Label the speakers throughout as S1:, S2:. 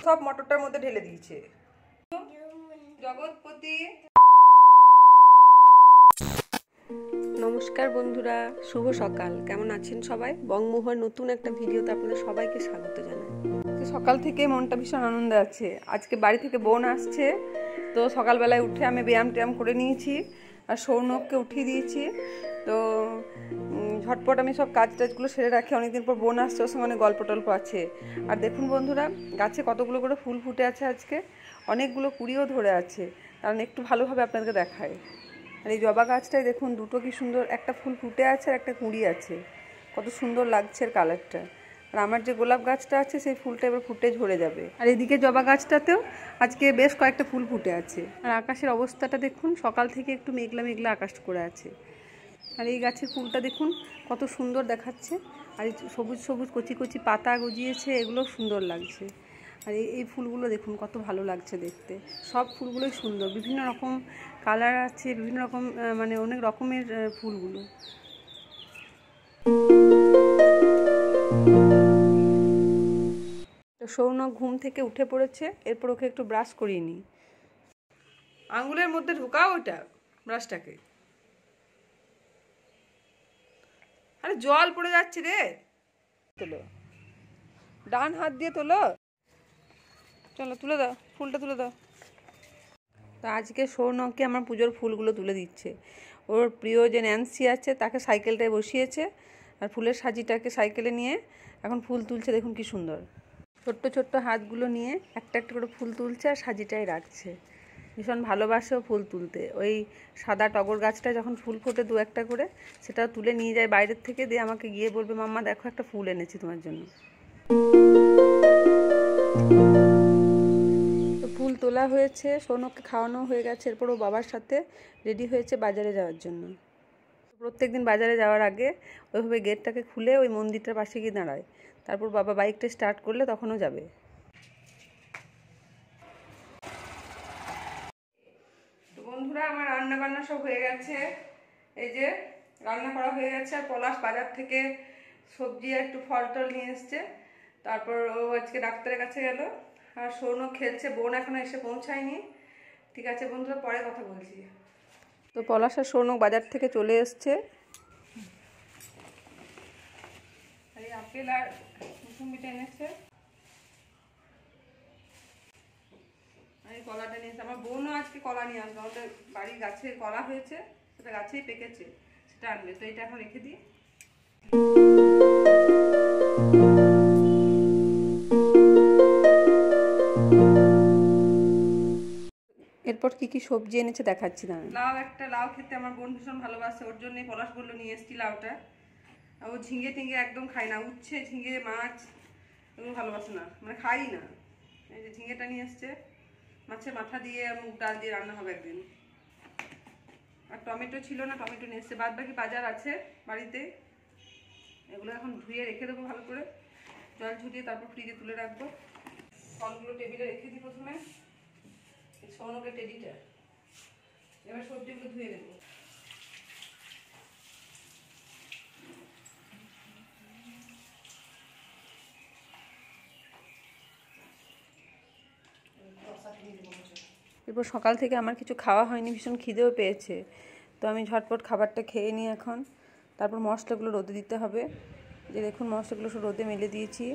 S1: সব মটরটার মধ্যে ঢেলে দিয়েছে। জগৎপতি। নমস্কার বন্ধুরা, শুভ সকাল। কেমন আছেন সবাই? বংমোহর নতুন একটা ভিডিওতে আপনাদের সবাইকে স্বাগত জানাই। সকাল থেকে মনটা ভীষণ আনন্দে আছে। আজকে বাড়ি থেকে বোন আসছে, তো সকালবেলায় উঠে আমি ব্যায়াম ট্যায়াম করে নিয়েছি আর সৌনককে উঠিয়ে দিয়েছি। তো ঝটপট আমি সব কাজ টাজগুলো সেরে রাখি। অনেকদিন পর বোন আসছে, ওর সঙ্গে অনেক গল্প টল্প আছে। আর দেখুন বন্ধুরা, গাছে কতগুলো করে ফুল ফুটে আছে আজকে, অনেকগুলো কুড়িও ধরে আছে। কারণ একটু ভালোভাবে আপনাদেরকে দেখায়। আর এই জবা গাছটায় দেখুন দুটো কি সুন্দর, একটা ফুল ফুটে আছে আর একটা কুঁড়ি আছে। কত সুন্দর লাগছে এর কালারটা। আর আমার যে গোলাপ গাছটা আছে সেই ফুলটা এবার ফুটে ঝরে যাবে। আর এদিকে জবা গাছটাতেও আজকে বেশ কয়েকটা ফুল ফুটে আছে। আর আকাশের অবস্থাটা দেখুন, সকাল থেকে একটু মেঘলা মেঘলা আকাশ করে আছে। আর এই গাছের ফুলটা দেখুন কত সুন্দর দেখাচ্ছে। আর এই সবুজ সবুজ কচি কচি পাতা গজিয়েছে, এগুলো সুন্দর লাগছে। আর এই ফুলগুলো দেখুন কত ভালো লাগছে দেখতে। সব ফুলগুলোই সুন্দর, বিভিন্ন রকম কালার আছে, বিভিন্ন রকম মানে অনেক রকমের ফুলগুলো। তো সৌনক ঘুম থেকে উঠে পড়েছে, এরপর ওকে একটু ব্রাশ করিয়ে নিই। আঙুলের মধ্যে ঢোকাও ওইটা ব্রাশটাকে। আরে জল পড়ে যাচ্ছে রে। তোলো, ডান হাত দিয়ে তোলো। চলো তুলে দাও, ফুলটা তুলে দাও। তো আজকে সৌনককে আমার পুজোর ফুলগুলো তুলে দিচ্ছে। ওর প্রিয় যে ন্যান্সি আছে তাকে সাইকেলটায় বসিয়েছে, আর ফুলের সাজিটাকে সাইকেলে নিয়ে এখন ফুল তুলছে। দেখুন কি সুন্দর, ছোট্ট ছোট্ট হাতগুলো নিয়ে একটা একটা করে ফুল তুলছে আর সাজিটাই রাখছে। ভীষণ ভালোবাসেও ফুল তুলতে। ওই সাদা টগর গাছটা যখন ফুল ফোটে দু একটা করে, সেটা তুলে নিয়ে যায় বাইরের থেকে, দিয়ে আমাকে গিয়ে বলবে, মাম্মা দেখো একটা ফুল এনেছি তোমার জন্য। তো ফুল তোলা হয়েছে, সৌনককে খাওয়ানো হয়ে গেছে। এরপর ও বাবার সাথে রেডি হয়েছে বাজারে যাওয়ার জন্য। প্রত্যেকদিন বাজারে যাওয়ার আগে ওইভাবে গেটটাকে খুলে ওই মন্দিরটার পাশে গিয়ে দাঁড়ায়। তারপর বাবা বাইকটা স্টার্ট করলে তখনও যাবে। তো বন্ধুরা, আমার রান্না বান্না সব হয়ে গেছে। এই যে রান্না করা হয়ে গেছে। আর পলাশ বাজার থেকে সবজি আর একটু ফল টল নিয়ে এসছে। তারপর ও আজকে ডাক্তারের কাছে গেল। আর সৌনক খেলছে, বোন এখনো এসে পৌঁছায়নি। ঠিক আছে বন্ধুরা, পরে কথা বলছি। তো পলাশ আর সৌনক বাজার থেকে চলে এসছে। আর এই আপেল আর মুসুম্বিটা এনেছে, আর এই কলাটা নিয়েছে। আমার বোনও আজকে কলা নিয়ে আসবে। আমাদের বাড়ির গাছে কলা হয়েছে, সেটা গাছেই পেকেছে, সেটা আনবে। তো এটা এখন রেখে দিই। এরপর কি কি সবজি এনেছে দেখাচ্ছি না। লাউ, একটা লাউ খেতে আমার বোন ভীষণ ভালোবাসে, ওর জন্যই পলাশগুলো নিয়ে এসেছি লাউটা। ও ঝিঙে টিঙে একদম খায় না, উচ্ছে ঝিঙে মাছ এগুলো ভালোবাসে না, মানে খাই না। এই যে ঝিঙেটা নিয়ে এসছে, মাছের মাথা দিয়ে মুগ ডাল দিয়ে রান্না হবে একদিন। আর টমেটো ছিল না, টমেটো নিয়ে এসছে। বাদ বাকি বাজার আছে বাড়িতে। এগুলো এখন ধুয়ে রেখে দেবো ভালো করে, জল ঝুটিয়ে, তারপর ফ্রিজে তুলে রাখবো। ফলগুলো টেবিলে রেখে দিই প্রথমে, সৌনকের টেডিটা। এবার সবজিগুলো ধুয়ে দেবো। এরপর সকাল থেকে আমার কিছু খাওয়া হয়নি, ভীষণ খিদেও পেয়েছে। তো আমি ঝটপট খাবারটা খেয়ে নিই এখন। তারপর মশলাগুলো রোদে দিতে হবে। যে দেখুন মশলাগুলো সব রোদে মেলে দিয়েছি।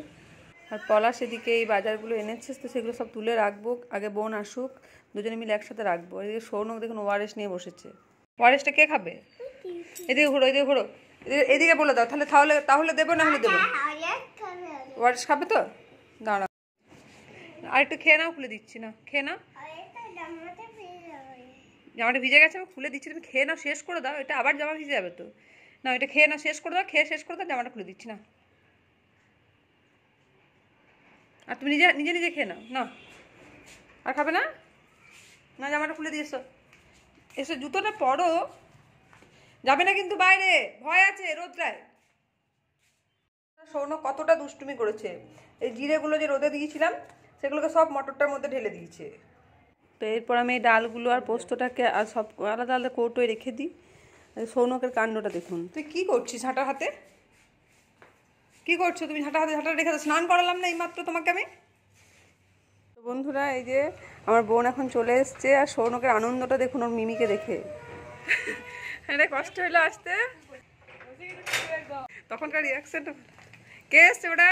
S1: আর পলাশ এদিকে এই বাজারগুলো এনেছে, তো সেগুলো সব তুলে রাখবো, আগে বোন আসুক, দুজনে মিলে একসাথে রাখবো। এদিকে সৌনক দেখুন ওআরএস নিয়ে বসেছে। ওআরএসটা কে খাবে? এদিকে ঘোরো, এদিকে ঘোরো, এদিকে বলে দাও। তাহলে তাহলে দেবো, না হলে দেবো। ওআরএস খাবে তো? দাঁড়া, আর একটু খেয়ে নাও, খুলে দিচ্ছি না, খেয়ে নাও। জামাটা ভিজে গেছে, আমি খুলে দিচ্ছি, তুমি খেয়ে নাও, শেষ করে দাও। এটা আবার জামা ভিজে যাবে তো। না, এটা খেয়ে নাও, শেষ করে দাও, খেয়ে শেষ করে দাও, জামাটা খুলে দিচ্ছি না। আর তুমি নিজে নিজে নিজে খেয়ে নাও। না, আর খাবে না? না, জামাটা খুলে দিয়ে এসো, এসো জুতোটা পরো। যাবে না কিন্তু বাইরে, ভয় আছে রোদটায়। সৌনক কতটা দুষ্টুমি করেছে। এই জিরেগুলো যে রোদে দিয়েছিলাম, সেগুলোকে সব মটরটার মধ্যে ঢেলে দিয়েছে। তো এরপর আমি এই ডালগুলো আর পোস্তটাকে আর সব আলাদা আলাদা কৌটোয় রেখে দিই। সৌনকের কাণ্ডটা দেখুন। তুই কি করছিস হাঁটার হাতে? কি করছো তুমি? হাঁটা হাতে হাঁটা রেখে স্নান করালাম না এইমাত্র তোমাকে আমি। তো বন্ধুরা, এই যে আমার বোন এখন চলে এসছে, আর সৌনকের আনন্দটা দেখুন ওর মিমিকে দেখে। এটা কষ্ট হলো আসতে, তখনকার রিয়াকশনটা। কে এসছে ওটা?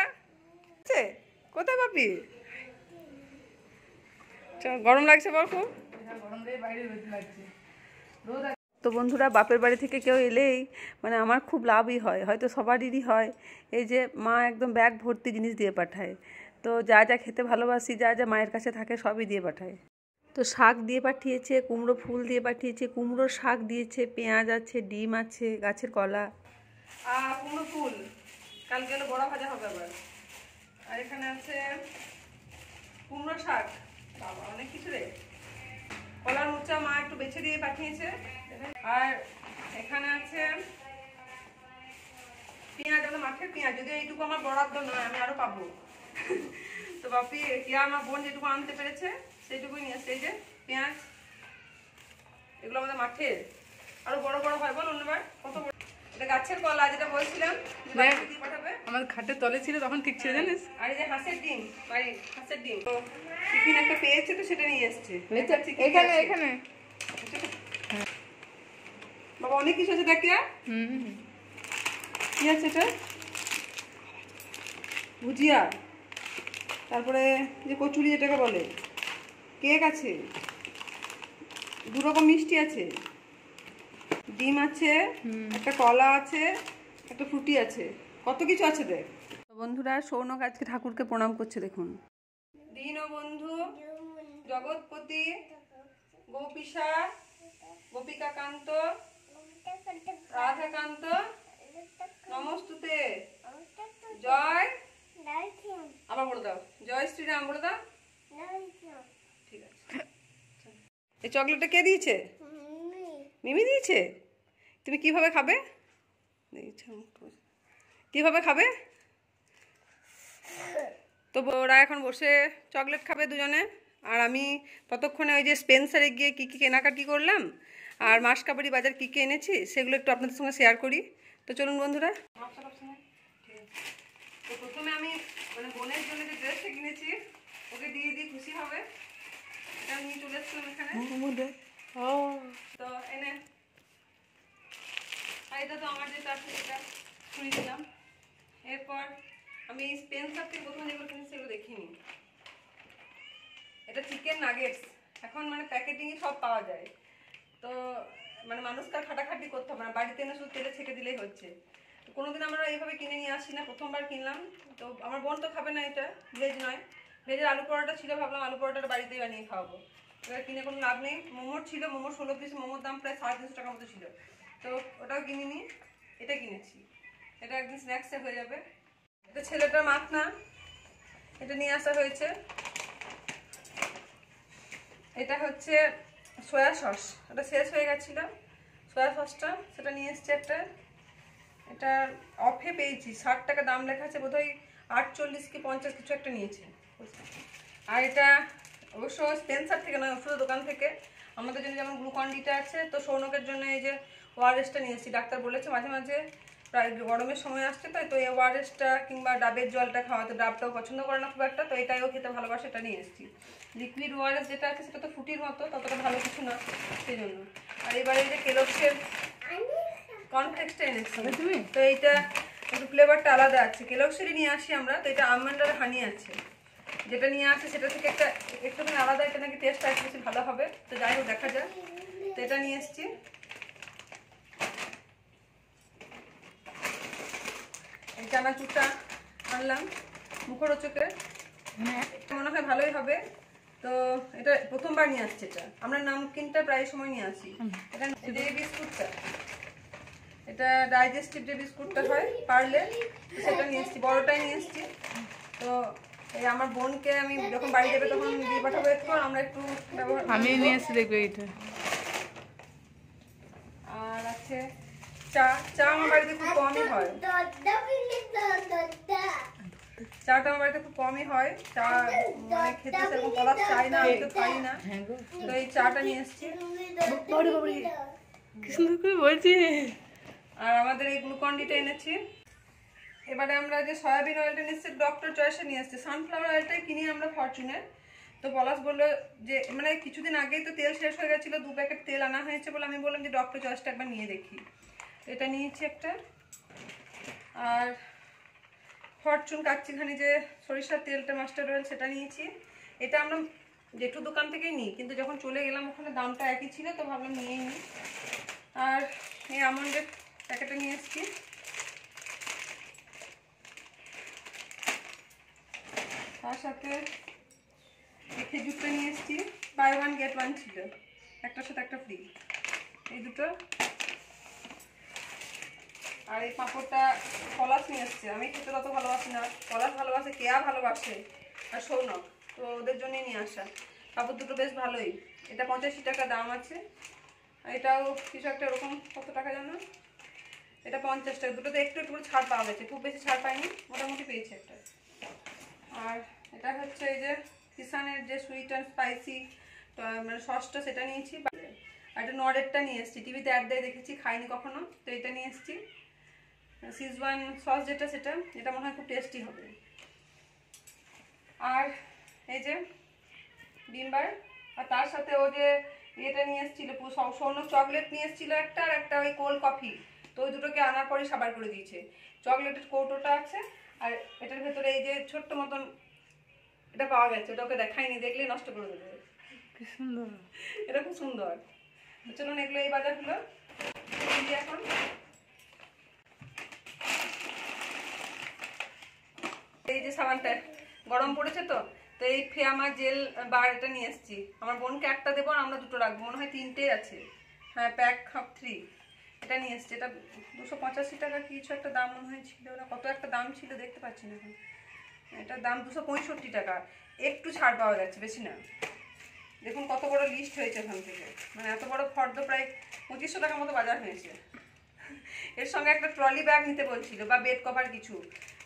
S1: কোথায় পাপি? গরম লাগছে বল খুব? তো বন্ধুরা, বাপের বাড়ি থেকে কেউ এলেই মানে আমার খুব লাভই হয়, হয়তো সবারই হয়। এই যে মা একদম ব্যাগ ভর্তি জিনিস দিয়ে পাঠায়। তো যা যা খেতে ভালোবাসি, যা যা মায়ের কাছে থাকে সবই দিয়ে পাঠায়। তো শাক দিয়ে পাঠিয়েছে, কুমড়ো ফুল দিয়ে পাঠিয়েছে, কুমড়োর শাক দিয়েছে, পেঁয়াজ আছে, ডিম আছে, গাছের কলা, কুমড়ো ফুল কালকে হলো বড়া ভাজা হবে আবার। আর এখানে আছে কুমড়ো শাক, বাবা অনেক কিছু রে। কলার মোচা মা একটু বেছে দিয়ে পাঠিয়েছে। আর এখানে আছে পেঁয়াজ, আমাদের মাঠের পেঁয়াজ, যদিও এইটুকু আমার বরাদ্দ নয়, আমি আরো পাবো। তো বাপি ইয়া আমার বোন যেটুকু আনতে পেরেছে সেইটুকুই নিয়ে আসছে। এই যে পেঁয়াজ, এগুলো আমাদের মাঠের, আরো বড় বড় হয় বল অন্যবার কত বড়। এটা গাছের কলা, যেটা বলছিলাম দিয়ে পাঠাবে। আমার খাটের তলে ছিল তখন ঠিক ছিল জানিস। আর এই যে হাঁসের ডিম, বাড়ির হাঁসের ডিম টিফিন একটা পেয়েছে, তো সেটা নিয়ে এসছে। এখানে এখানে বাবা অনেক কিছু আছে দেখ। কি আছে এটা? ভুজিয়া, তারপরে যে কচুরি যেটাকে বলে, কেক আছে, দু রকম মিষ্টি আছে, ডিম আছে, একটা কলা আছে, একটা ফ্রুটি আছে, কত কিছু আছে দেখ। বন্ধুরা, সৌনক আজকে ঠাকুরকে প্রণাম করছে দেখুন। দীনবন্ধু জগৎপতি গোপীশা গোপিকাকান্ত রাধাকান্ত নমস্তুতে, জয়, আবার বলে দাও, জয় শ্রীরাম বলে দাও। ঠিক আছে। এই চকলেটটা কে দিয়েছে? মিমি দিয়েছে। তুমি কিভাবে খাবে? কিভাবে খাবে? তো ওরা এখন বসে চকলেট খাবে দুজনে, আর আমি ততক্ষণে ওই যে স্পেন্সারে গিয়ে কী কী কেনাকাটি করলাম আর মাসকাবাড়ি বাজার কী কী এনেছি সেগুলো একটু আপনাদের সঙ্গে শেয়ার করি। তো চলুন বন্ধুরা। তো প্রথমে আমি মানে বোনের জন্য যে ড্রেসটা কিনেছি ওকে দিয়ে দিই, খুশি হবে। এটা নিয়ে চলে এসেছিলাম এখানে। তো এনে এটা তো আমার যেটা আছে সেটা শুনে দিলাম। এরপর আমি স্পেন্সার থেকে প্রথমে যেগুলো কিনেছি সেগুলো দেখিনি। এটা চিকেন নাগেটস, এখন মানে প্যাকেটিংয়ে সব পাওয়া যায়। তো মানে মানুষকে আর খাটাখাটি করতে হবে না, বাড়িতে এনে শুধু তেলে ছেঁকে দিলেই হচ্ছে। কোনোদিন আমরা এইভাবে কিনে নিয়ে আসি না, প্রথমবার কিনলাম। তো আমার বোন তো খাবে না, এটা ভেজ নয়। ভেজের আলু পরোটা ছিল, ভাবলাম আলু পরোটাটা বাড়িতেই বানিয়ে খাওয়াবো। এবার কিনে কোনো লাভ নেই। মোমোর ছিল, মোমোর 16 পিস, মোমোর দাম প্রায় 350 টাকার মতো ছিল। তো ওটাও কিনিনি, এটা কিনেছি। এটা একদিন স্ন্যাক্সে হয়ে যাবে। এটা ছেলেটার মাখনা, এটা নিয়ে আসা হয়েছে। এটা হচ্ছে সয়া সস, এটা শেষ হয়ে গেছিল সয়া সসটা, সেটা নিয়ে এসছে একটা। এটা অফে পেয়েছি, 60 টাকা দাম লেখা আছে, বোধহয় 48 কি 50 কিছু একটা নিয়েছে। আর এটা অবশ্য স্পেন্সার থেকে নয়, ওষুধের দোকান থেকে। আমাদের জন্য যেমন গ্লুকন-ডিটা আছে, তো সৌনকের জন্য এই যে ওআরএসটা নিয়েছি। ডাক্তার বলেছে মাঝে মাঝে প্রায় গরমের সময় আসছে, তাই তো এই ওআরএসটা কিংবা ডাবের জলটা খাওয়া, তো ডাবটাও পছন্দ করে না খুব একটা, তো এটাইও খেতে ভালোবাসে, এটা নিয়ে এসেছি। লিকুইড ওআরএস যেটা আছে সেটা তো ফুটির মতো, ততটা ভালো কিছু না, সেই জন্য। আর এবারে এই যে কেলগসের কর্নফ্লেক্সটা এনেছি তুমি, তো এইটা একটু ফ্লেভারটা আলাদা আছে। কেলগসেরই নিয়ে আসি আমরা, তো এটা আমন্ড আর হানি আছে। যেটা নিয়ে আসে সেটা থেকে একটা একটুখানি আলাদা, এটা নাকি টেস্টটা একটু বেশি ভালো হবে। তো যাই হোক, দেখা যাক। তো এটা নিয়ে এসছি। এই চানাচুরটা আনলাম মুখরোচকের, মনে হয় ভালোই হবে। তো এটা প্রথমবার নিয়ে আসছে। এটা আমরা নামকিনটা প্রায় সময় নিয়ে আসি। এটা যে বিস্কুটটা, এটা ডাইজেস্টিভ যে বিস্কুটটা হয় পারলে, সেটা নিয়ে এসছি, বড়টাই নিয়ে এসছি। তো এই আমার বোনকে আমি যখন বাড়ি যাবে তখন দিয়ে পাঠাবো একটু, আমরা একটু ব্যবহার, আমি নিয়ে এসে দেখবো এইটা। আর আছে চা, চা আমার বাড়িতে খুব কমই হয়, চাটা আমার বাড়িতে খুব কমই হয়। চা মানে খেতে সেরকম কলা চাই না, আমি তো খাই না। তো এই চাটা নিয়ে এসছি, কি সুন্দর করে বলছি। আর আমাদের এই গ্লুকন-ডিটা এনেছি। এবারে আমরা যে সয়াবিন অয়েলটা নিচ্ছি ডক্টর চয়েসে নিয়ে আসছি। সানফ্লাওয়ার অয়েলটাই কিনি আমরা ফরচুনের। তো পলাশ বললো যে মানে কিছুদিন আগেই তো তেল শেষ হয়ে গেছিলো, 2 প্যাকেট তেল আনা হয়েছে বলে আমি বললাম যে ডক্টর চয়েসটা একবার নিয়ে দেখি। এটা নিয়েছি একটা। আর ফরচুন কাচ্চিঘানি যে সরিষার তেলটা মাস্টার্ড অয়েল সেটা নিয়েছি। এটা আমরা জেঠু দোকান থেকেই নিই, কিন্তু যখন চলে গেলাম ওখানে দামটা একই ছিল তো ভাবলাম নিয়েই নিই। আর এই আমন্ডের প্যাকেটটা নিয়ে এসেছি। তার সাথে এই খেজুরটা নিয়ে এসেছি, বাই 1 get 1 ছিল, একটার সাথে একটা ফ্রি, এই দুটো। আর এই পাঁপড়টা পলাশ নিয়ে এসছে, আমি খেতে তত ভালোবাসি না, পলাশ ভালোবাসে, কেয়া ভালোবাসে আর সৌনক, তো ওদের জন্যই নিয়ে আসা। পাঁপড় দুটো বেশ ভালোই। এটা 85 টাকা দাম আছে, আর এটাও কিছু একটা ওরকম, কত টাকা জানো, এটা 50 টাকা। দুটোতে একটু একটু করে ছাড় পাওয়া গেছে, খুব বেশি ছাড় পাইনি, মোটামুটি পেয়েছি একটা। আর এটা হচ্ছে এই যে কিষানের যে সুইট অ্যান্ড স্পাইসি মানে সসটা, সেটা নিয়েছি। আর এটা নরেরটা নিয়ে এসেছি, টিভিতে অ্যাড দিয়ে দেখেছি, খাইনি কখনো, তো এটা নিয়ে এসেছি। সিজওয়ান সস যেটা, সেটা এটা মনে হয় খুব টেস্টি হবে। আর এই যে ডিম্বার, আর তার সাথে ও যে ইয়েটা নিয়ে এসেছিল, স্বর্ণ চকলেট নিয়ে এসেছিল একটা, আর একটা ওই কোল্ড কফি। তো ওই দুটোকে আনার পরে সাবার করে দিয়েছে। চকলেটের কৌটোটা আছে, আর এটার ভেতরে এই যে ছোট্ট মতন এটা পাওয়া গেছে, ওটা ওকে দেখাইনি, দেখলে নষ্ট করে দেবে। কি সুন্দর, এটা খুব সুন্দর। চলুন এগুলো, এই বাজারগুলো এখন। এই যে সাবানটা গরম পড়েছে তো, তো এই ফেয়ামা জেল বার এটা নিয়ে এসেছি। আমার বোনকে একটা দেবো আর আমরা দুটো রাখবো, মনে হয় 3টেই আছে। হ্যাঁ, প্যাক অফ 3 এটা নিয়ে এসেছি। এটা 285 টাকা কিছু একটা দাম মনে হয় ছিল, না কত একটা দাম ছিল, দেখতে পাচ্ছি না এখন। এটার দাম 265 টাকা, একটু ছাড় পাওয়া যাচ্ছে, বেশি না। দেখুন কত বড় লিস্ট হয়েছে এখান থেকে, মানে এত বড় ফর্দ, প্রায় 2500 টাকার মতো বাজার হয়েছে। এর সঙ্গে একটা ট্রলি ব্যাগ নিতে বলছিল, বা বেড কভার কিছু,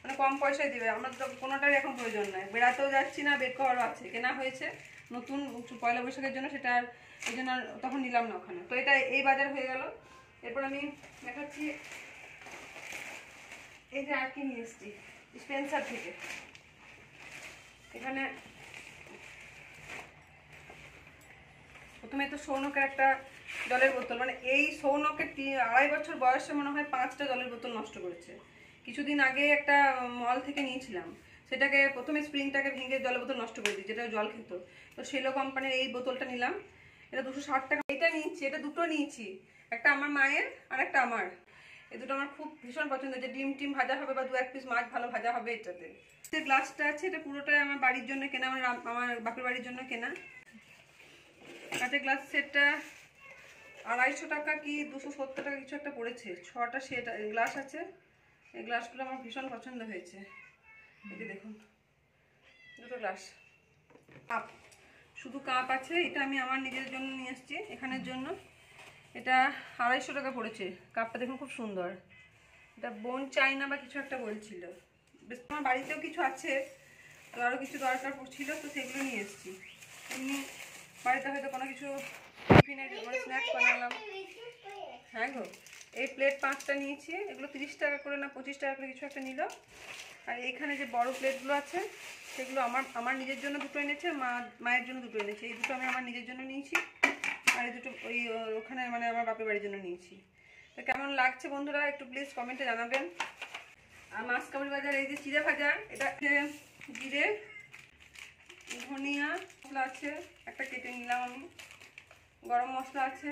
S1: মানে কম পয়সায় দিবে। আমরা তো কোনোটারই এখন প্রয়োজন নাই, বেড়াতেও যাচ্ছি না, বেড কভারও আছে, কেনা হয়েছে নতুন পয়লা বৈশাখের জন্য, সেটা আর এই জন্য তখন নিলাম না ওখানে। তো এটা এই বাজার হয়ে গেল। এরপর আমি দেখাচ্ছি এই যে আর কি নিয়ে এসেছি স্পেন্সার থেকে। এখানে প্রথমে তো সৌনকের একটা জলের বোতল, মানে এই সৌনকের 2.5 বছর বয়সে মনে হয় 5টা জলের বোতল নষ্ট করেছে। কিছুদিন আগে একটা মল থেকে নিয়েছিলাম, সেটাকে প্রথমে স্প্রিংটাকে ভেঙে জলের বোতল নষ্ট করে দিই, যেটা জল খেত। তো সেলো কোম্পানির এই বোতলটা নিলাম, এটা 260 টাকা। এটা নিয়েছি, এটা দুটো নিয়েছি, একটা আমার মায়ের আর একটা আমার। এই দুটো আমার খুব ভীষণ পছন্দ, যে ডিম টিম ভাজা হবে বা 2-1 পিস মাছ ভালো ভাজা হবে এটাতে। যে গ্লাসটা আছে, এটা পুরোটাই আমার বাড়ির জন্য কেনা, আমার বাপের বাড়ির জন্য কেনা। কাঁচের গ্লাস সেটটা 250 টাকা কি 270 টাকা কিছু একটা পড়েছে, 6টা সেট গ্লাস আছে। এই গ্লাসগুলো আমার ভীষণ পছন্দ হয়েছে। এই যে দেখুন, দুটো গ্লাস। কাপ, শুধু কাপ আছে, এটা আমি আমার নিজের জন্য নিয়ে এসেছি, এখানের জন্য। এটা 250 টাকা পড়েছে। কাপটা দেখুন খুব সুন্দর, এটা বোন চাইনা বা কিছু একটা বলছিল। বেশ, আমার বাড়িতেও কিছু আছে, তো আরও কিছু দরকার পড়ছিল, তো সেগুলো নিয়ে এসেছি। এমনি বাড়িতে হয়তো কোনো কিছু টিফিনের মানে স্ন্যাক্স বানালাম। হ্যাঁ গো, এই প্লেট 5টা নিয়েছি, এগুলো 30 টাকা করে না 25 টাকা করে কিছু একটা নিল। আর এইখানে যে বড় প্লেটগুলো আছে, সেগুলো আমার নিজের জন্য দুটো এনেছে, মায়ের জন্য দুটো এনেছে। এই দুটো আমি আমার নিজের জন্য নিয়েছি, আর এই দুটো ওই ওখানে মানে আমার বাপের বাড়ির জন্য নিয়েছি। তো কেমন লাগছে বন্ধুরা, একটু প্লিজ কমেন্টে জানাবেন। আর মাসকাবাড়ি বাজার এই যে চিড়ে ভাজা, এটা জিরে ধনিয়া মশলা আছে, একটা কেটে নিলাম আমি। গরম মশলা আছে,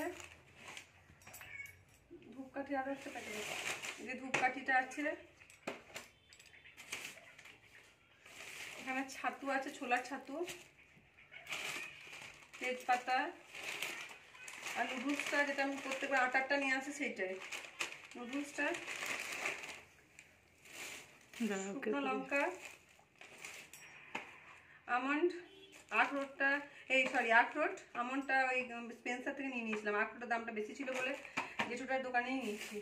S1: ধূপকাঠি আরও একটা প্যাকেট, এই যে ধূপকাঠিটা আছে। এখানে ছাতু আছে, ছোলার ছাতু, তেজপাতা, আর নুডলসটা যেটা আমি প্রত্যেকবার আটারটা নিয়ে আসি, সেইটাই নুডলসটা, শুকনো লঙ্কা, আমন্ড, আখরোটটা, আখরোট আমন্ডটা ওই স্পেন্সার থেকে নিয়ে নিয়েছিলাম, আখরোটের দামটা বেশি ছিল বলে জেঠুটার দোকানেই নিয়েছি।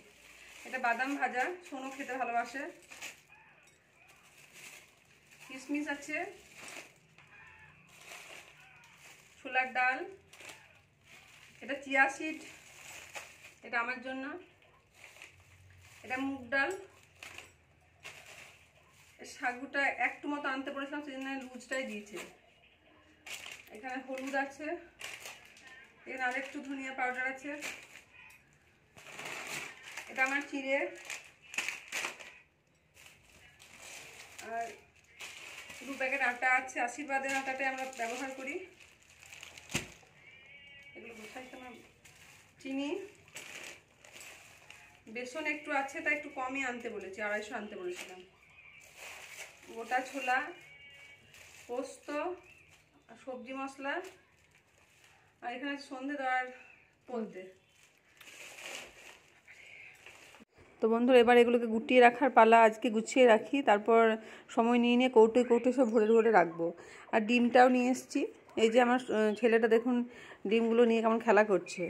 S1: এটা বাদাম ভাজা, সোনু খেতে ভালোবাসে। কিশমিশ আছে, ছোলার ডাল, এটা চিয়া সিড, এটা আমার জন্য। এটা মুগ ডাল, সাগুটা একটু মতো আনতে বলেছিলাম, সেই জন্য লুজটাই দিয়েছে। এখানে হলুদ আছে, এখানে আরেকটু ধনিয়া পাউডার আছে, এটা আমার চিড়ে, আর 2 প্যাকেট আটা আছে, আশীর্বাদের আটাটাই আমরা ব্যবহার করি। এগুলো গোছাইতে আমার চিনি, বেসন একটু আছে, তাই একটু কমই আনতে বলেছি, 250 আনতে বলেছিলাম। গোটা ছোলা, পোস্ত, আর সবজি মশলা, আর এখানে সন্ধে দেওয়ার পলতে। তো বন্ধুরা, এবার এগুলোকে গুটিয়ে রাখার পালা। আজকে গুছিয়ে রাখি, তারপর সময় নিয়ে নিয়ে কৌটোয় কৌটোয় সব ভরে ভরে রাখবো। আর ডিমটাও নিয়ে এসেছি। এই যে আমার ছেলেটা দেখুন ডিমগুলো নিয়ে কেমন খেলা করছে।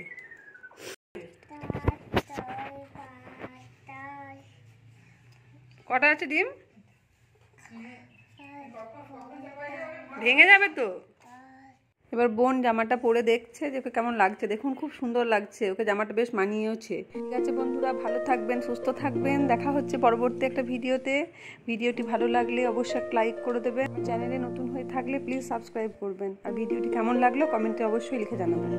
S1: কটা আছে ডিম? ভেঙে যাবে তো। এবার বোন জামাটা পরে দেখছে যে ওকে কেমন লাগছে। দেখুন খুব সুন্দর লাগছে, ওকে জামাটা বেশ মানিয়েওছে। ঠিক আছে বন্ধুরা, ভালো থাকবেন, সুস্থ থাকবেন। দেখা হচ্ছে পরবর্তী একটা ভিডিওতে। ভিডিওটি ভালো লাগলে অবশ্যই একটা লাইক করে দেবেন। চ্যানেলে নতুন হয়ে থাকলে প্লিজ সাবস্ক্রাইব করবেন। আর ভিডিওটি কেমন লাগলো কমেন্টে অবশ্যই লিখে জানাবেন।